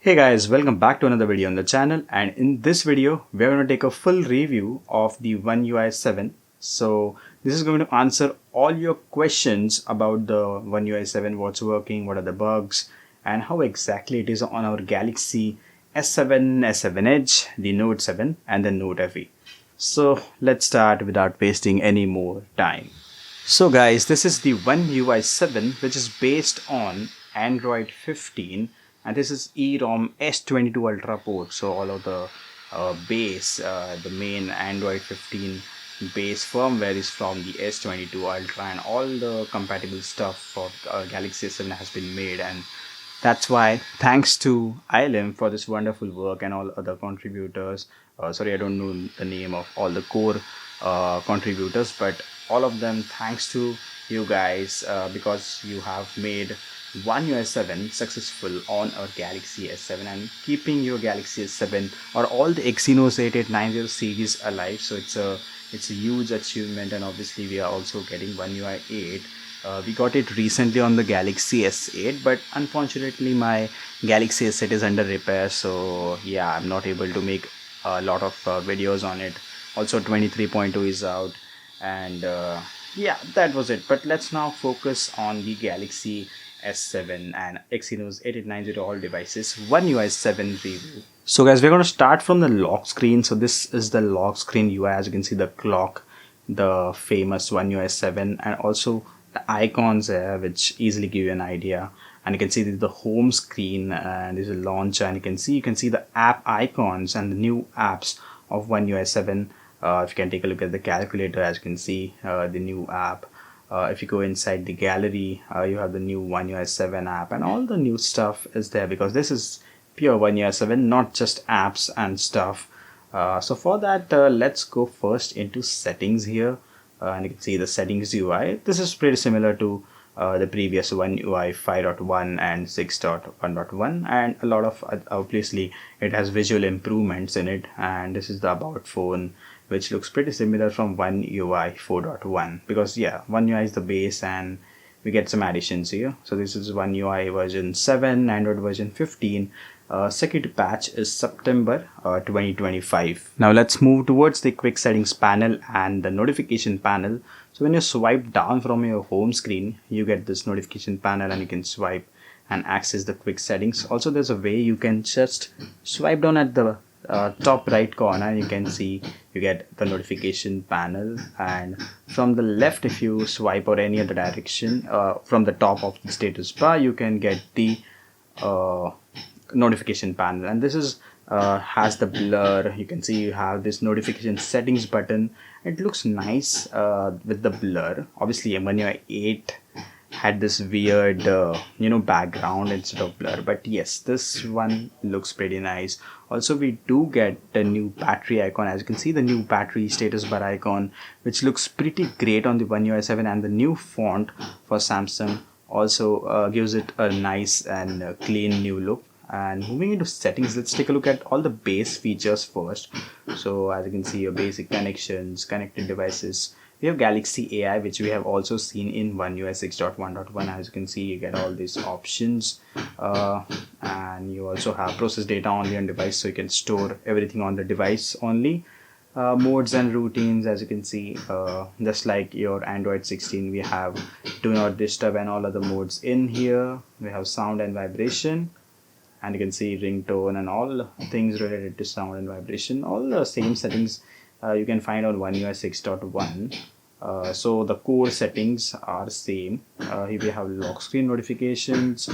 Hey guys, welcome back to another video on the channel, and in this video we're going to take a full review of the OneUI 7. So this is going to answer all your questions about the OneUI 7, what's working, what are the bugs, and how exactly it is on our Galaxy S7, S7 Edge, the Note 7 and the Note FE. So let's start without wasting any more time. So guys, this is the OneUI 7, which is based on Android 15, and this is E-ROM S22 Ultra port. So all of the the main Android 15 base firmware is from the S22 Ultra, and all the compatible stuff for Galaxy S7 has been made, and that's why thanks to Eylem for this wonderful work and all other contributors. Sorry, I don't know the name of all the core contributors, but all of them thanks to you guys, because you have made OneUI 7 successful on our Galaxy S7 and keeping your Galaxy S7 or all the Exynos 8890 series alive. So it's a huge achievement, and obviously we are also getting OneUI 8. We got it recently on the Galaxy S8, but unfortunately my Galaxy S8 is under repair, so yeah, I'm not able to make a lot of videos on it. Also 23.2 is out, and yeah, that was it. But let's now focus on the Galaxy S7 and Exynos 8890 all devices OneUI 7 review. So guys, we're going to start from the lock screen. So this is the lock screen UI. As you can see, the clock, the famous OneUI 7, and also the icons there, which easily give you an idea. And you can see this is the home screen, and this is a launcher, and you can see the app icons and the new apps of OneUI 7. If you can take a look at the calculator, as you can see, the new app. If you go inside the gallery, you have the new OneUI 7 app, and all the new stuff is there because this is pure OneUI 7, not just apps and stuff. So for that, let's go first into settings here, and you can see the settings UI. This is pretty similar to the previous OneUI 5.1 and 6.1.1, and a lot of obviously it has visual improvements in it. And this is the about phone, which looks pretty similar from OneUI 4.1, because yeah, OneUI is the base and we get some additions here. So this is OneUI version 7, Android version 15. Security patch is September 2025. Now let's move towards the quick settings panel and the notification panel. So when you swipe down from your home screen, you get this notification panel, and you can swipe and access the quick settings. Also, there's a way you can just swipe down at the top right corner, and you can see you get the notification panel. And from the left, if you swipe or any other direction from the top of the status bar, you can get the notification panel. And this is has the blur. You can see you have this notification settings button. It looks nice with the blur. Obviously OneUI 8 had this weird background instead of blur, but yes, this one looks pretty nice. Also, we do get the new battery icon. As you can see, the new battery status bar icon, which looks pretty great on the OneUI 7, and the new font for Samsung also gives it a nice and clean new look. And moving into settings, let's take a look at all the base features first. So as you can see, your basic connections, connected devices. We have Galaxy AI, which we have also seen in OneUI 6.1.1. As you can see, you get all these options, and you also have process data only on device, so you can store everything on the device only. Modes and routines, as you can see, just like your Android 16, we have do not disturb and all other modes in here. We have sound and vibration, and you can see ringtone and all things related to sound and vibration. All the same settings you can find on OneUI 6.1. So the core settings are same. Here we have lock screen notifications.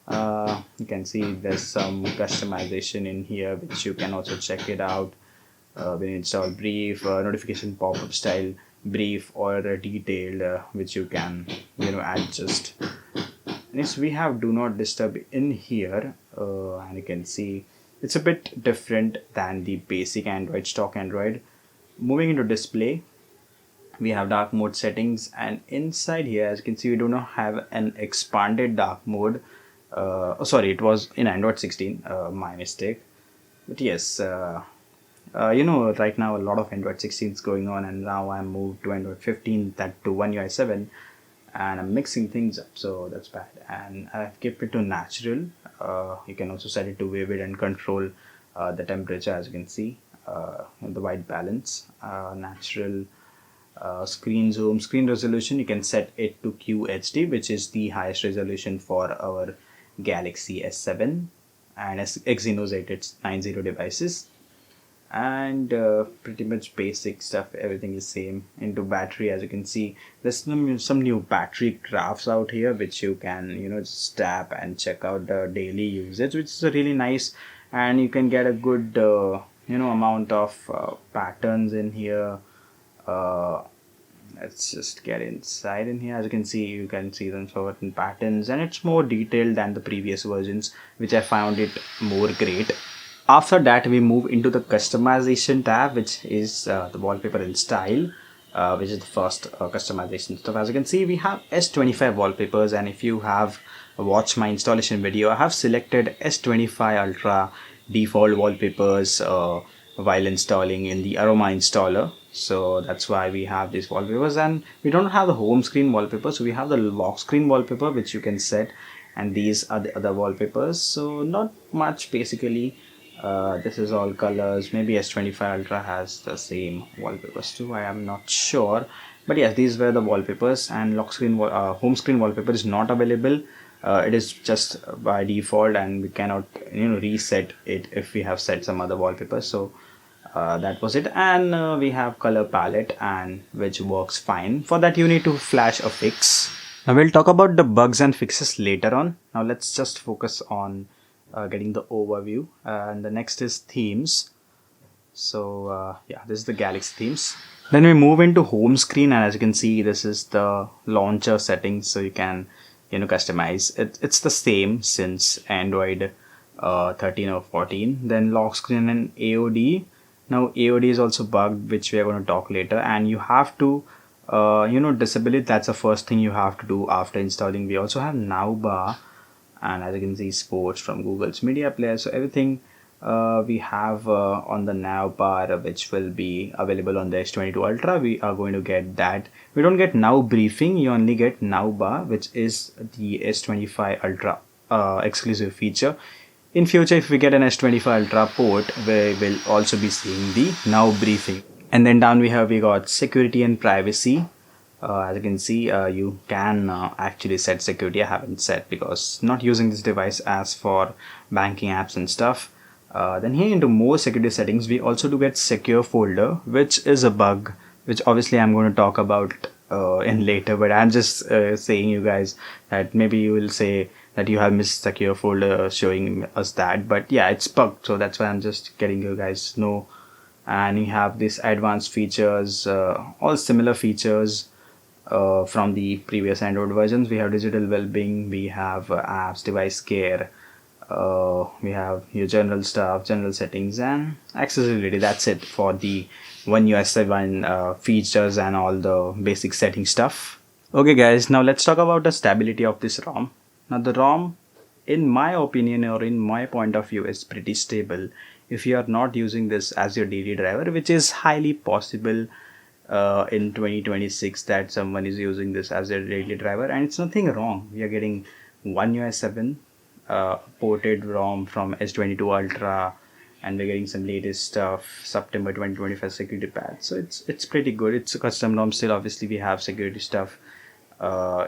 You can see there's some customization in here, which you can also check it out. When you install brief, notification pop-up style, brief or detailed, which you can adjust. Next we have do not disturb in here, and you can see it's a bit different than the basic Android, stock Android. Moving into display, we have dark mode settings, and inside here, as you can see, we do not have an expanded dark mode. Sorry, it was in Android 16, my mistake. But yes, right now a lot of Android 16 is going on, and now I'm moved to Android 15, that to OneUI 7, and I'm mixing things up, so that's bad. And I've kept it to natural. You can also set it to vivid and control the temperature, as you can see, the white balance, natural screen zoom, screen resolution. You can set it to QHD, which is the highest resolution for our Galaxy S7 and Exynos 8890 devices. And pretty much basic stuff, everything is same. Into battery, as you can see, there's some new battery graphs out here which you can just tap and check out the daily usage, which is really nice. And you can get a good amount of patterns in here. Let's just get inside in here. As you can see them certain patterns, and it's more detailed than the previous versions, which I found it more great. After that, we move into the customization tab, which is the wallpaper in style, which is the first customization stuff. As you can see, we have S25 wallpapers, and if you have watched my installation video, I have selected S25 Ultra default wallpapers while installing in the Aroma installer. So that's why we have these wallpapers, and we don't have the home screen wallpaper, so we have the lock screen wallpaper which you can set, and these are the other wallpapers. So not much basically. This is all colors. Maybe S25 Ultra has the same wallpapers too, I am not sure, but yes, these were the wallpapers. And lock screen home screen wallpaper is not available. It is just by default, and we cannot reset it if we have set some other wallpaper. So that was it. And we have color palette, and which works fine. For that you need to flash a fix. Now we'll talk about the bugs and fixes later on. Now let's just focus on getting the overview. And the next is themes. So yeah, this is the Galaxy themes. Then we move into home screen, and as you can see, this is the launcher settings, so you can customize it. It's the same since Android 13 or 14. Then lock screen and AOD. Now AOD is also bugged, which we are going to talk later, and you have to disable it. That's the first thing you have to do after installing. We also have now bar, and as you can see, sports from Google's media player. So everything we have on the now bar, which will be available on the S22 Ultra. We are going to get that. We don't get now briefing, you only get now bar, which is the S25 Ultra exclusive feature. In future, if we get an S25 Ultra port, we will also be seeing the now briefing. And then down we got security and privacy. As you can see, you can actually set security. I haven't set because not using this device as for banking apps and stuff. Then here into more security settings, we also do get secure folder, which is a bug, which obviously I'm going to talk about in later, but I'm just saying you guys that maybe you will say that you have missed secure folder showing us that, but yeah, it's bugged, so that's why I'm just getting you guys know. And you have this advanced features, all similar features from the previous Android versions. We have digital well-being, we have apps, device care, we have your general stuff, general settings, and accessibility. That's it for the OneUI 7 features and all the basic setting stuff. Okay guys, now let's talk about the stability of this ROM. Now the ROM, in my opinion or in my point of view, is pretty stable if you are not using this as your daily driver, which is highly possible in 2026 that someone is using this as their daily driver, and it's nothing wrong. We are getting OneUI 7 ported ROM from S22 Ultra, and we're getting some latest stuff, September 2025 security patch. So it's pretty good. It's a custom ROM still. Obviously we have security stuff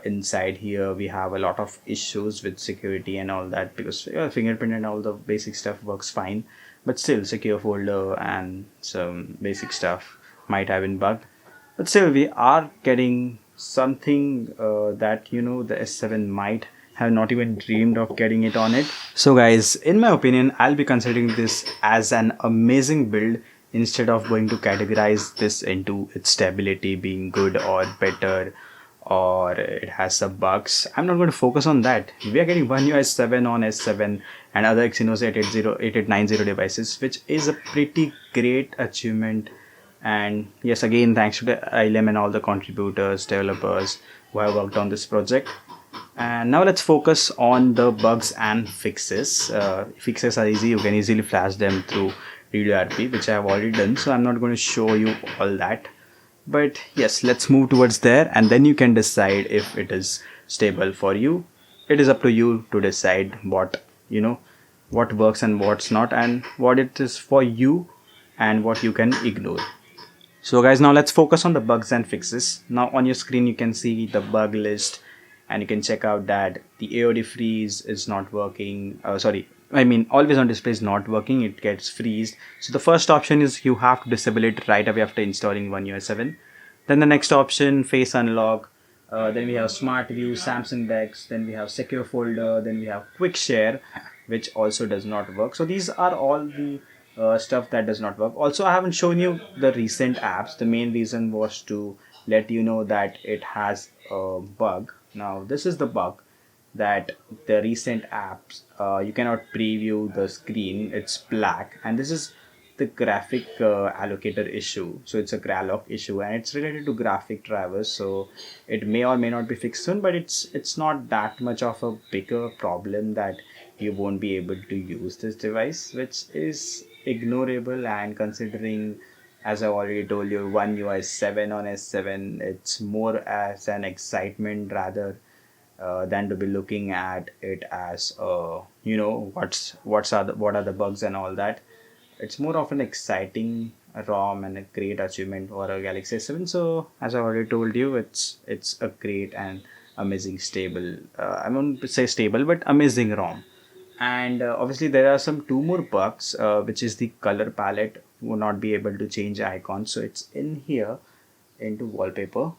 inside here. We have a lot of issues with security and all that, because fingerprint and all the basic stuff works fine, but still secure folder and some basic stuff might have been bugged. But still we are getting something that the S7 might have not even dreamed of getting it on it. So guys, in my opinion, I'll be considering this as an amazing build instead of going to categorize this into its stability being good or better, or it has some bugs. I'm not going to focus on that. We are getting OneUI 7 on S7 and other Exynos 8890 devices, which is a pretty great achievement. And yes, again, thanks to the Eylem and all the contributors, developers who have worked on this project. And now let's focus on the bugs and fixes. Fixes are easy. You can easily flash them through TWRP, which I have already done, so I'm not going to show you all that. But yes, let's move towards there, and then you can decide if it is stable for you. It is up to you to decide what what works and what's not, and what it is for you and what you can ignore. So guys, now let's focus on the bugs and fixes. Now on your screen you can see the bug list, and you can check out that the AOD freeze is not working. Always on display is not working, it gets freezed. So the first option is you have to disable it right away after installing OneUI 7. Then the next option, face unlock. Then we have smart view, Samsung Dex, then we have secure folder, then we have quick share, which also does not work. So these are all the stuff that does not work. Also, I haven't shown you the recent apps. The main reason was to let you know that it has a bug. Now this is the bug, that the recent apps, you cannot preview the screen, it's black, and this is the graphic allocator issue. So it's a graloc issue, and it's related to graphic drivers, so it may or may not be fixed soon, but it's not that much of a bigger problem that you won't be able to use this device, which is ignorable. And considering, as I already told you, OneUI 7 on S7, it's more as an excitement rather than to be looking at it as what are the bugs and all that. It's more of an exciting ROM and a great achievement for a Galaxy S7. So as I already told you, it's a great and amazing stable, I won't say stable, but amazing ROM. And obviously there are some two more bugs, which is the color palette will not be able to change icons. So it's in here into wallpaper.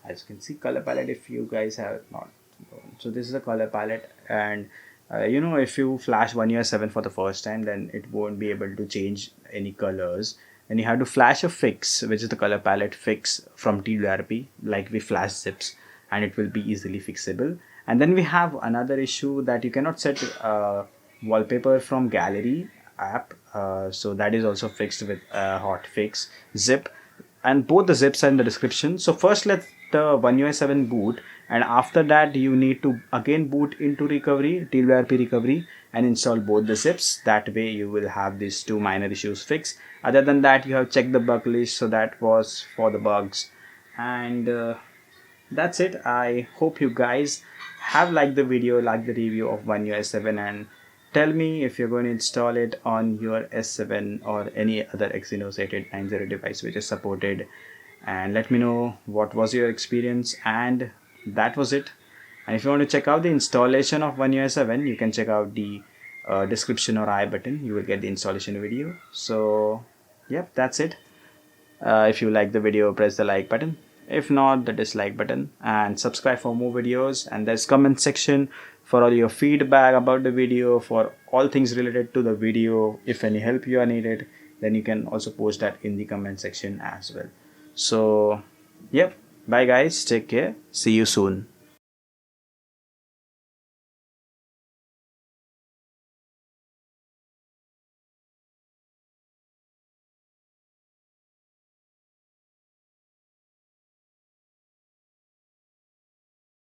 As you can see, color palette, if you guys have not known. So this is a color palette, and if you flash OneUI 7 for the first time, then it won't be able to change any colors. And you have to flash a fix, which is the color palette fix from TWRP, like we flash zips, and it will be easily fixable. And then we have another issue that you cannot set wallpaper from gallery app, so that is also fixed with hotfix zip, and both the zips are in the description. So first let the OneUI 7 boot, and after that you need to again boot into recovery, TWRP recovery, and install both the zips. That way you will have these two minor issues fixed. Other than that, you have checked the bug list, so that was for the bugs. And that's it. I hope you guys have liked the video, liked the review of OneUI 7, and tell me if you're going to install it on your S7 or any other Exynos 8890 device which is supported, and let me know what was your experience. And that was it. And if you want to check out the installation of OneUI 7, you can check out the description or I button. You will get the installation video. So yep, that's it. If you like the video, press the like button. If not, the dislike button, and subscribe for more videos. And there's comment section for all your feedback about the video, for all things related to the video. If any help you are needed, then you can also post that in the comment section as well. So yep, bye guys, take care, see you soon.